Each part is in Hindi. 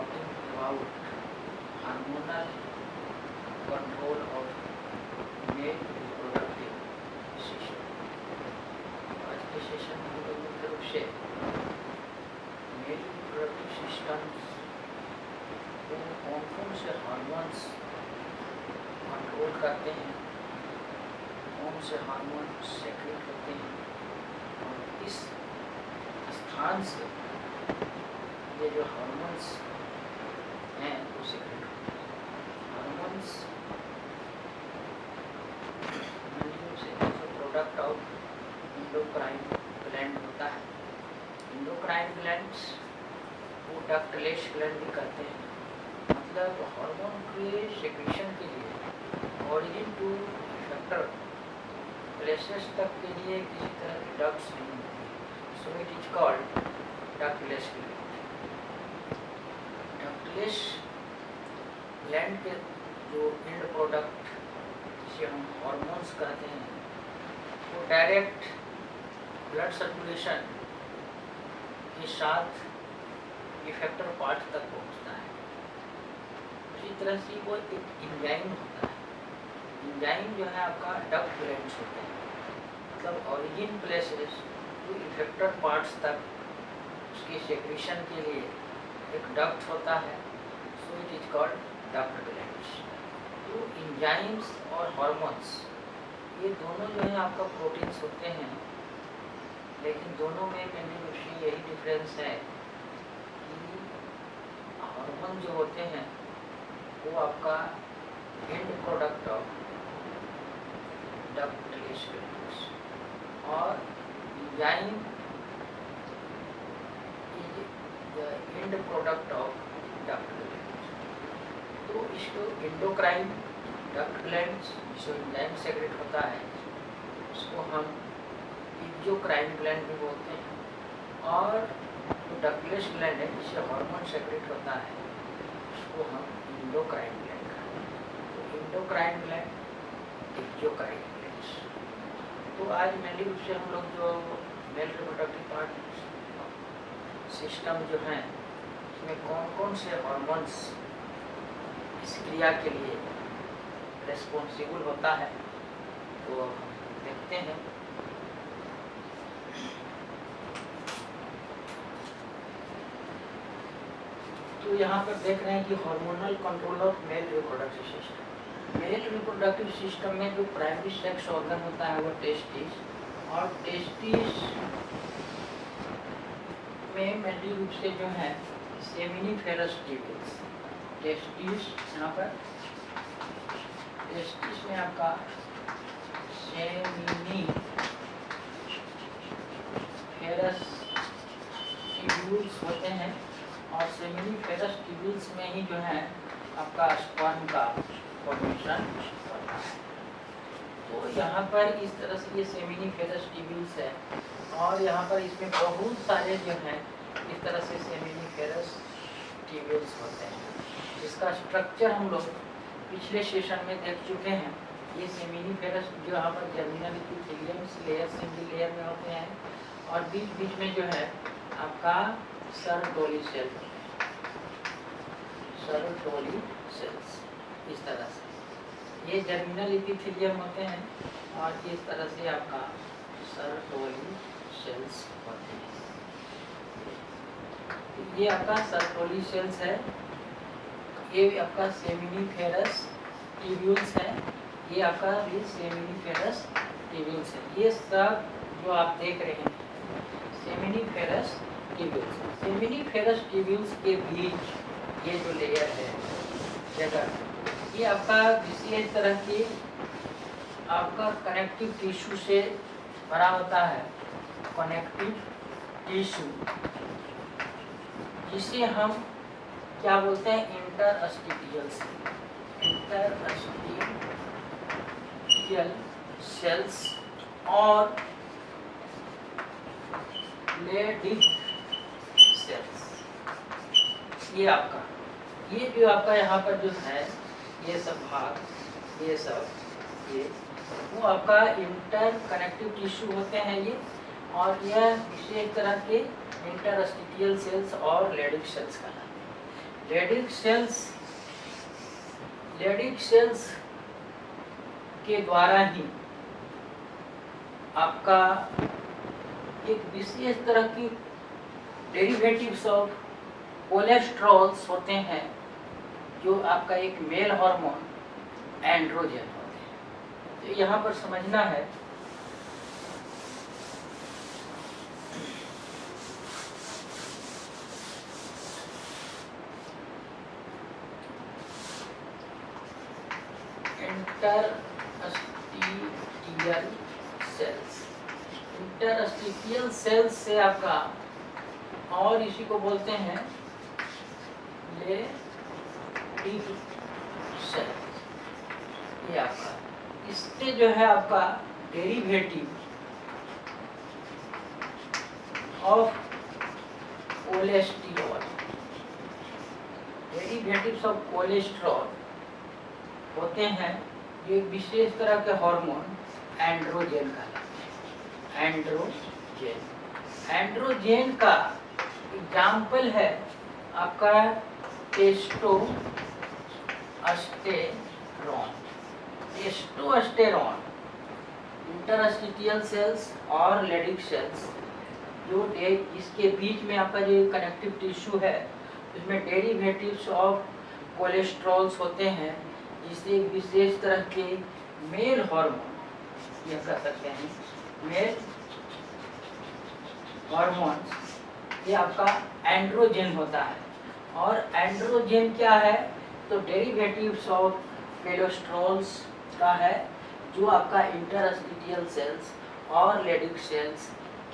talking about hormonal control of male reproductive system। आज के सेशन में हम लोग मुख्य रूप से मेल रिप्रोडक्टिव सिस्टम्स को कौन कौन से हार्मोन्स कंट्रोल करते हैं, कौन से हार्मोन सेक्रेट होते हैं और किस स्थान से ये जो हार्मोन्स हैं वो सेक्रेट होते हैं। हार्मोन्स से प्रोडक्ट ऑफ इंडोक्राइन ग्लैंड होता है। इंडोक्राइन ग्लैंड्स वो डक्टलेस ग्लैंड भी करते हैं, मतलब हार्मोन के सेक्रेशन के लिए ऑरिजिन टू इफेक्टर प्लेसेस तक के लिए किसी तरह की डक्ट्स नहीं होती, सो it is called ductless gland. Ductless gland के जो एंड प्रोडक्ट जिसे हम हार्मोन्स कहते हैं वो डायरेक्ट ब्लड सर्कुलेशन के साथ इफेक्टर पार्ट तक पहुंचता है। उसी तरह से वो एक एंजाइम होता है। एंजाइम जो है आपका डक्ट ग्लैंड्स होते हैं, मतलब origin places to effector parts तक उसके सेक्रेशन के लिए एक डक्ट होता है, so it is called duct glands. तो एंजाइम्स और हार्मोन्स ये दोनों जो है आपका प्रोटीन्स होते हैं, लेकिन दोनों में मेनली यही डिफरेंस है कि हार्मोन जो होते हैं वो आपका end product of ductless glands और enzyme is the end product of duct glands. तो इसको एंडोक्राइन डक्ट ग्लैंड्स जो एंजाइम सेक्रेट होता है उसको हम एक्सोक्राइन ग्लैंड भी बोलते हैं, और जो डक्टलेस ग्लैंड है जिससे हार्मोन सेक्रेट होता है उसको हम एंडोक्राइन ग्लैंड कहते हैं। तो एंडोक्राइन ग्लैंड, एक्सोक्राइन ग्लैंड्स। तो आज मेनली रूप से हम लोग जो मेल रिप्रोडक्टिव पार्ट सिस्टम जो हैं उसमें कौन कौन से हार्मोन्स इस क्रिया के लिए रेस्पॉन्सिबल होता है तो देखते हैं। तो यहाँ पर देख रहे हैं कि hormonal control of male reproductive system. Male reproductive system में जो प्राइमरी सेक्स ऑर्गन होता है वो टेस्टिस, और टेस्टिस में मेनली रूप से जो है सेमिनिफेरस ट्यूब्यूल्स। टेस्टिस यहाँ पर टेस्टिस में आपका सेमिनिफेरस ट्यूब्यूल्स होते हैं, और सेमिनिफेरस ट्यूब्यूल्स में ही जो है आपका स्पर्म का फॉर्मेशन होता है। तो यहाँ पर इस तरह से ये सेमिनिफेरस ट्यूब्यूल्स है, और यहाँ पर इसमें बहुत सारे जो हैं इस तरह से सेमिनिफेरस ट्यूब्यूल्स होते हैं, जिसका स्ट्रक्चर हम लोग पिछले सेशन में देख चुके हैं। ये सेमिनिफेरस जो यहाँ पर germinal epithelium layer single layer में होते हैं, और बीच बीच में जो है आपका सर्टोली सेल, सर्टोली सेल्स इस तरह से ये जर्मिनल एपिथेलियम होते हैं, और इस तरह से आपका सर्टोली सेल्स होते हैं। ये आपका सर्टोली सेल्स है, ये आपका सेमिनिफेरस ट्यूब्यूल्स है, ये आपका भी सेमिनिफेरस ट्यूब्यूल्स है। ये सब जो आप देख रहे हैं सेमिनिफेरस ट्यूब्यूल्स। सेमिनिफेरस ट्यूब्यूल्स के बीच ये जो लेयर है जगह, ये आपका विशेष तरह की आपका कनेक्टिव टिश्यू से भरा होता है, कनेक्टिव टिश्यू, जिसे हम क्या बोलते हैं इंटरस्टिशियल सेल। इंटरस्टिशियल सेल्स और लेडिक सेल्स, ये आपका ये जो आपका यहाँ पर जो है ये सब भाग, ये सब ये वो आपका इंटर कनेक्टिव टिश्यू होते हैं ये, और यह विशेष तरह के इंटरस्टिशियल सेल्स और लेडिक सेल्स कहलाते हैं। लेडिक सेल्स के द्वारा ही आपका एक विशेष तरह की डेरिवेटिव्स ऑफ कोलेस्ट्रॉल्स होते हैं, जो आपका एक मेल हार्मोन एंड्रोजन होते हैं। तो यहाँ पर समझना है इंटरस्टिशियल सेल्स से आपका, और इसी को बोलते हैं लेडिक सेल्स। ये आपका, इससे जो है आपका derivative of cholesterol, derivatives of cholesterol होते हैं, जो एक विशेष तरह के हार्मोन एंड्रोजन कहलाते हैं। एंड्रोजन का एग्जाम्पल है आपका टेस्टोस्टेरोन। इंटरस्टिशियल सेल्स और लेडिक सेल्स, जो इसके बीच में आपका जो कनेक्टिव टिश्यू है, इसमें डेरिवेटिव्स ऑफ कोलेस्ट्रॉल्स होते हैं, जिससे एक विशेष तरह के मेल हार्मोन, यह कह सकते हैं मेल हार्मोन, ये आपका एंड्रोजन होता है। और एंड्रोजन क्या है? तो डेरिवेटिव्स ऑफ कोलेस्ट्रॉल्स का है, जो आपका इंटरस्टिशियल सेल्स और लेडिक सेल्स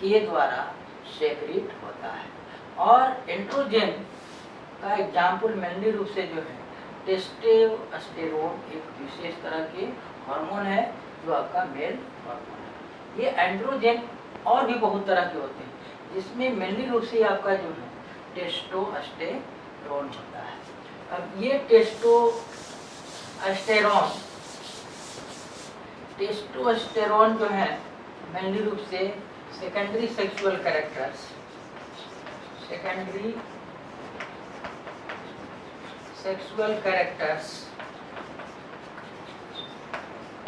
के द्वारा सेक्रेट होता है। और एंड्रोजन का एग्जाम्पल मेनली रूप से जो है टेस्टोस्टेरोन, एक विशेष तरह के हार्मोन है, जो आपका मेल हार्मोन है। ये एंड्रोजन और भी बहुत तरह के होते हैं, जिसमें मेनली रूप से आपका जो है टेस्टोस्टेरोन होता है। अब ये टेस्टोस्टेरोन जो है मेनली रूप से सेकेंडरी सेक्सुअल कैरेक्टर्स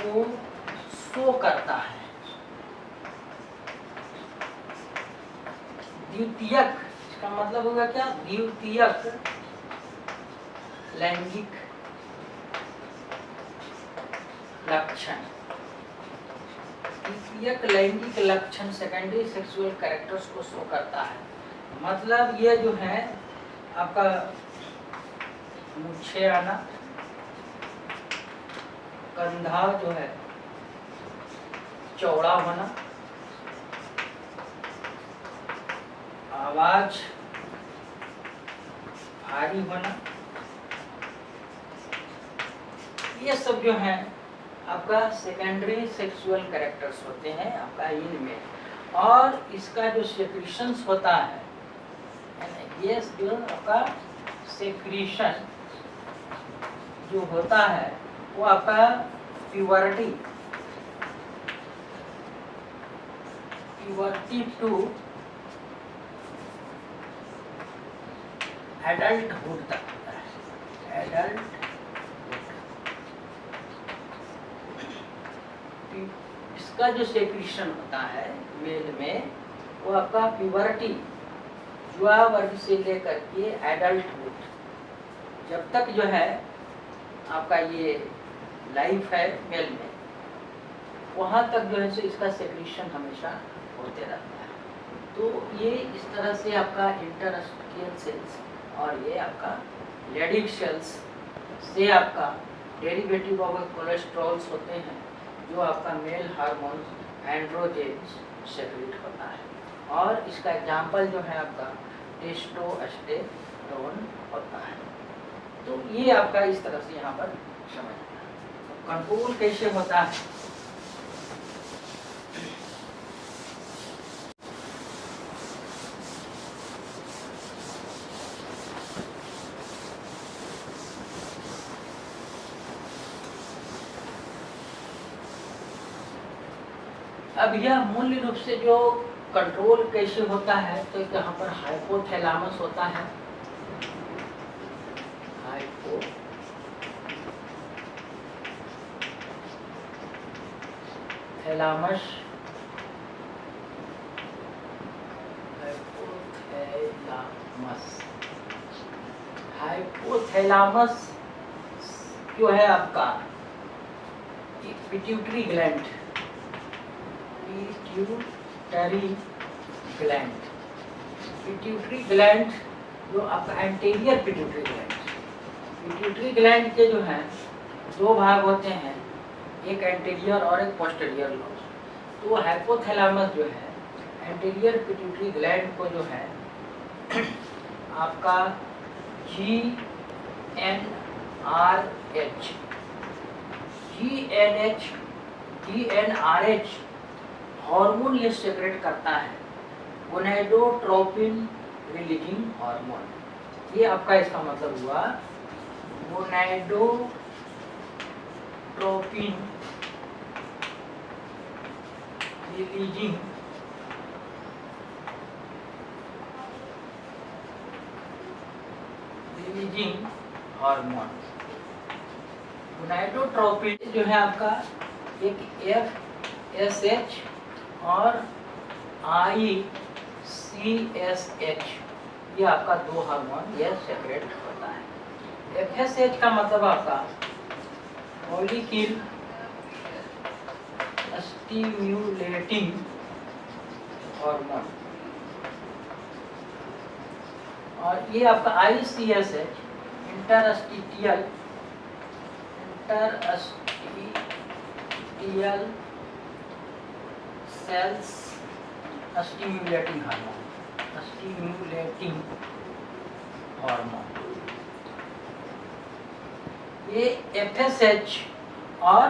को शो करता है। द्वितीयक, इसका मतलब होगा क्या? द्वितीयक लैंगिक लक्षण। द्वितीयक लैंगिक लक्षण सेकेंडरी सेक्सुअल कैरेक्टर्स को शो करता है। मतलब ये जो है आपका मूछें आना, कंधा जो है चौड़ा होना, आवाज भारी होना, ये सब जो है आपका सेकेंडरी सेक्सुअल कैरेक्टर्स होते हैं आपका इनमें। और इसका जो सेक्रीशंस होता है, ये जो आपका सेक्रीशन जो होता है, वो आपका प्यूबर्टी टू एडल्टहुड तक होता है। इसका जो सेक्रीशन होता है मेल में, वो आपका प्यूबर्टी, युवा वर्ग से लेकर के एडल्टहुड, जब तक जो है आपका ये लाइफ है मेल में, वहाँ तक जो है इसका सेक्रीशन हमेशा होते रहता है। तो ये इस तरह से आपका इंटरस्टिशियल सेल्स और ये आपका लेडिक सेल्स से आपका डेरिवेटिव ऑफ कोलेस्ट्रॉल्स होते हैं, जो आपका मेल हार्मोन एंड्रोजन सेक्रेट होता है। और इसका एग्जाम्पल जो है आपका टेस्टोस्टेरोन होता है। तो ये आपका इस तरह से यहाँ पर समझना है। कंट्रोल कैसे होता है? अब यह मूल रूप से जो कंट्रोल कैसे होता है, तो यहाँ पर हाइपोथैलेमस होता है, हाइपोथैलामस हाइपोथैलामस जो है आपका पिट्यूटरी ग्लैंड, पिट्यूटरी ग्लैंड जो आपका एंटीरियर पिट्यूटरी ग्लैंड के जो है दो भाग होते हैं, एक एंटीरियर और एक पोस्टीरियर लोब। तो हाइपोथैलामस जो है एंटीरियर पिट्यूटरी ग्लैंड को जो है आपका GnRH हार्मोन ये सेक्रेट करता है, गोनेडोट्रोपिन रिलीजिंग हार्मोन। ये आपका इसका मतलब हुआ गोनेडोट्रोपिन रिलीजिंग हार्मोन। गोनेडोट्रोपिन जो है आपका एक FSH और ICSH, ये आपका दो हार्मोन ये सेपरेट होता है। FSH का मतलब आपका फॉलिकल स्टिम्युलेटिंग हार्मोन, और ये आपका ICSH interstitial cells stimulating hormone. ये FSH और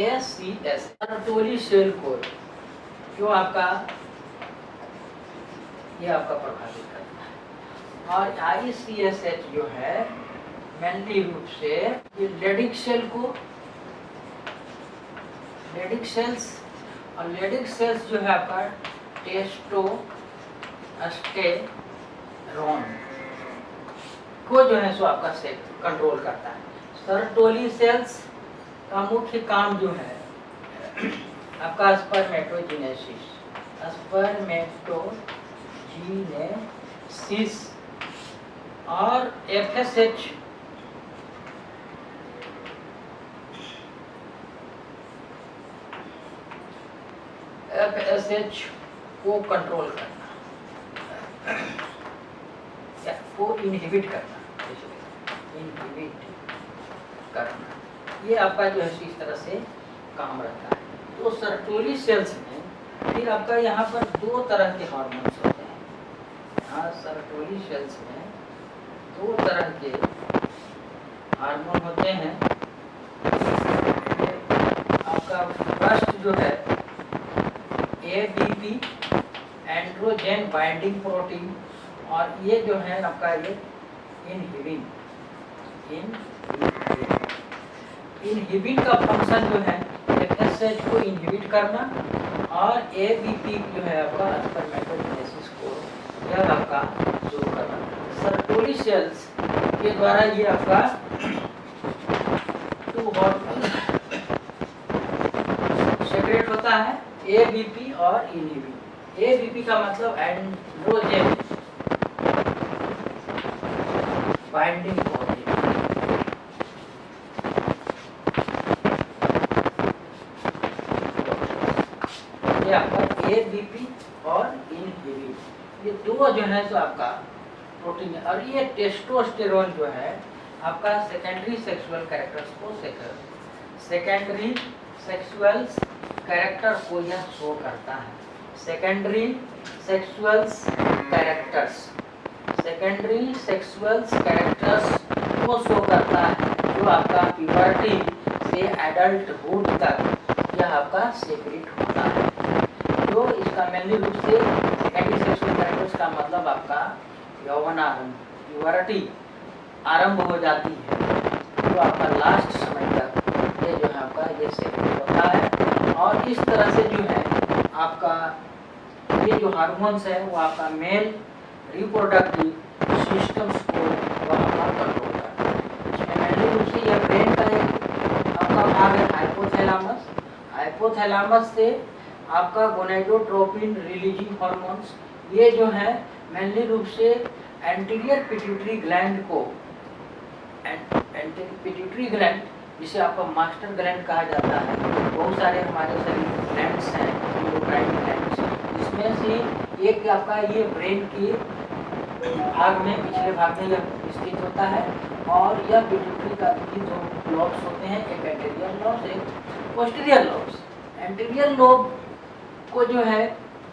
ACS सर्टोली सेल को जो आपका ये आपका प्रभावित करता है, और ICSH जो है मेनली रूप से ये लेडिक सेल्स जो है आपका टेस्टोस्टेरोन को जो है सो आपका से कंट्रोल करता है। सर्टोली सेल्स का मुख्य काम जो है आपका स्पर्मेटोजीनेसिस, और FSH को कंट्रोल करना या को इनहिबिट करना, ये आपका जो है इस तरह से काम रहता है। तो सर्टोली सेल्स में फिर आपका यहाँ पर दो तरह के हार्मोन्स होते हैं। यहाँ सर्टोली सेल्स में दो तरह के हार्मोन होते हैं। आपका फर्स्ट जो है ADP एंड्रोजन बाइंडिंग प्रोटीन, और ये जो है आपका ये इनहिबिन का फंक्शन जो है FSH को इनहिबिट करना, और ABP जो है आपका स्पर्मेटोजेनेसिस को यह आपका शुरू करना। सर्टोली सेल्स के द्वारा ये आपका टू हार्मोन सेक्रेट होता है, ABP और इनहिबिन। ABP का मतलब एंड्रोजन बाइंडिंग प्रोटीन, ये आपका ABP और इनहिबिन, ये दो जो है तो आपका प्रोटीन है। और ये टेस्टोस्टेरोन जो है आपका सेकेंडरी सेक्सुअल कैरेक्टर को यह शो करता है। सेकेंडरी सेक्सुअल कैरेक्टर्स को शो करता है, जो आपका प्यूबर्टी से एडल्टहुड तक यह आपका सेक्रेट होता है। तो इसका मेनली रूप से सेकेंडरी सेक्सुअल कैरेक्टर्स का मतलब आपका यौवनारंभ, प्यूबर्टी आरंभ हो जाती है, तो आपका लास्ट समय तक ये जो है आपका ये सेक्रेट होता है। और इस तरह से जो है आपका ये जो हार्मोन्स है वो आपका मेल रिप्रोडक्टिव सिस्टम्स को वहाँ पर कंट्रोल करता है। इसमें मेनली रूप से यह ब्रेन का एक आपका भाग है हाइपोथैलामस हाइपोथैलेमस से आपका गोनेडोट्रोपिन रिलीजिंग हार्मोन्स, ये जो है मेनली रूप से एंटीरियर पिट्यूटरी ग्लैंड को, एंटीरियर पिट्यूटरी ग्लैंड जिसे आपका मास्टर ग्लैंड कहा जाता है, बहुत सारे हमारे शरीर ग्लैंड्स हैं, एंडोक्राइन ग्लैंड्स, जिसमें से एक आपका ये ब्रेन के भाग में, पिछले भाग में यह स्थित होता है, और यह पिट्यूटरी का भी जो लॉब्स होते हैं, एक एंटीरियर लॉब्स, एक पोस्टीरियर लॉब्स। एंटीरियर लोब को जो है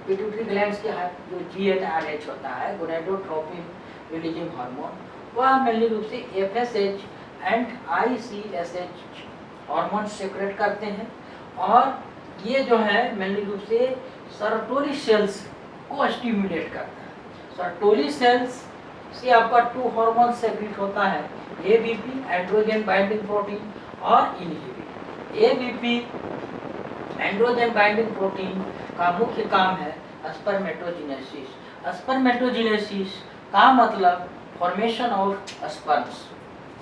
पिट्यूटरी ग्लैंड्स के जो GnRH होता है, गोनेडोट्रोपिन रिलीजिंग हार्मोन, वह मेनली रूप से FSH and ICSH hormone secret करते हैं, और ये जो है मेनली रूप से सर्टोली सेल्स को स्टिमुलेट करता है। सर्टोली सेल्स से आपका 2 हार्मोन सेक्रेट होता है, ABP एंड्रोजन बाइंडिंग प्रोटीन और inhibin. ABP androgen binding protein का मुख्य काम है स्पर्मेटोजेनेसिस। स्पर्मेटोजेनेसिस का मतलब फॉर्मेशन ऑफ स्पर्म्स।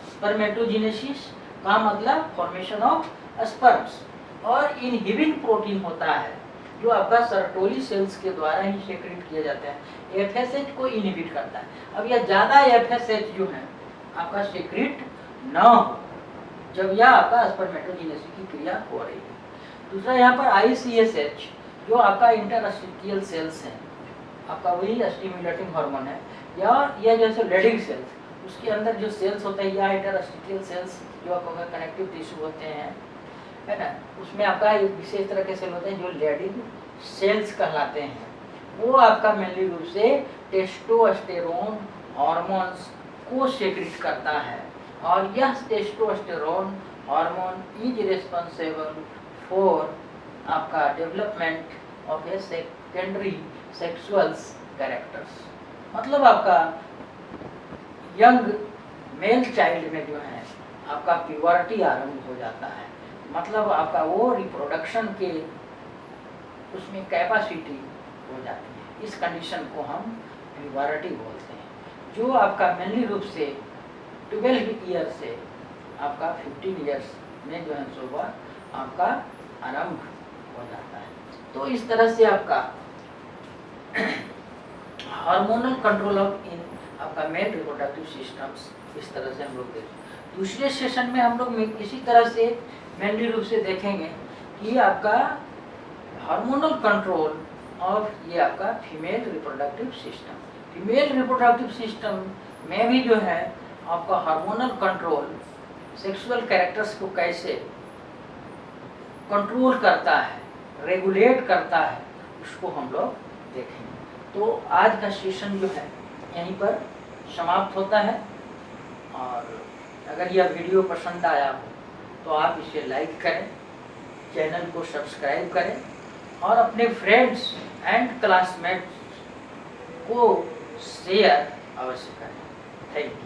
स्पर्मेटोजेनेसिस का मतलब फॉर्मेशन ऑफ स्पर्म्स, और इनहिबिन प्रोटीन होता है जो आपका सर्टोली सेल्स के द्वारा ही सेक्रेट किया जाता है, FSH को इनहिबिट करता है। अब यह ज़्यादा FSH जो है आपका सेक्रेट न हो जब यह आपका स्पर्मेटोजेनेसिस की क्रिया हो रही है। दूसरा यहाँ पर ICSH जो आपका इंटरस्टिशियल सेल्स है, आपका वही स्टिमुलेटिंग हार्मोन है, या यह जैसे लेडिंग सेल्स, उसके अंदर जो सेल्स होते हैं या इंटरस्टिशियल सेल्स जो आपका कनेक्टिव टिश्यू होते हैं, है ना, उसमें आपका एक विशेष तरह के सेल होते हैं जो लेडिंग सेल्स कहलाते हैं। वो आपका मेनली रूप से टेस्टोस्टेरोन हार्मोन्स को सेक्रेट करता है, और यह testosterone hormone is responsible for आपका development of a secondary sexuals characters. मतलब आपका यंग मेल चाइल्ड में जो है आपका प्यूबर्टी आरंभ हो जाता है, मतलब आपका वो रिप्रोडक्शन के उसमें कैपेसिटी हो जाती है। इस कंडीशन को हम प्यूबर्टी बोलते हैं, जो आपका मेनली रूप से 12 ईयर से आपका 15 ईयर्स में जो है सुबह आपका आरंभ हो जाता है। तो इस तरह से आपका हार्मोनल कंट्रोल ऑफ इन आपका मेल रिप्रोडक्टिव सिस्टम्स, इस तरह से हम लोग देखें। दूसरे सेशन में हम लोग इसी तरह से मेनली रूप से देखेंगे कि आपका हार्मोनल कंट्रोल और ये आपका female reproductive system. Female reproductive system में भी जो है आपका हार्मोनल कंट्रोल सेक्सुअल कैरेक्टर्स को कैसे कंट्रोल करता है, रेगुलेट करता है, उसको हम लोग देखेंगे। तो आज का सेशन जो है यहीं पर समाप्त होता है, और अगर यह वीडियो पसंद आया हो तो आप इसे लाइक करें, चैनल को सब्सक्राइब करें, और अपने फ्रेंड्स एंड क्लासमेट्स को शेयर अवश्य करें। Thank you.